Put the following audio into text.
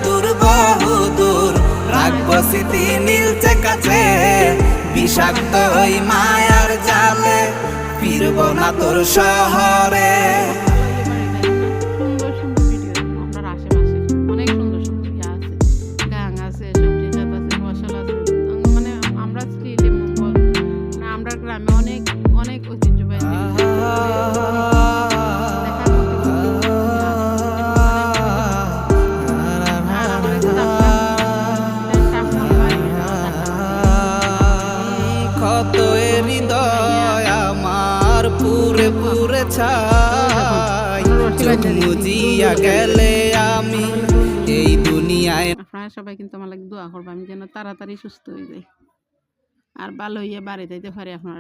দূর বহুদূর, রাখবো স্মৃতি নীলচে কাছে, বিষাক্ত ওই মায়ার জালে ফিরবো না তোর শহরে। সুন্দর সুন্দর ভিডিও আপনার আশেপাশে অনেক সুন্দর সুন্দর ইয়ে আছে, গাং আছে, সবজি ক্ষেত আছে, ফসল আছে। মানে আমরা স্ত্রীতে মঙ্গল, মানে আমরা গ্রামে অনেক অনেক ঐতিহ্যবাহী কত হৃদয় আমার পুরে পুরে ছাই, চোখ মুজিয়া গেলে আমি এই দুনিয়ায়। আপনারা সবাই কিন্তু আমার লাগে দোয়া করবো আমি যেন তাড়াতাড়ি সুস্থ হয়ে যাই আর ভালো হইয়া বাড়ি যাইতে পারি আপনারা।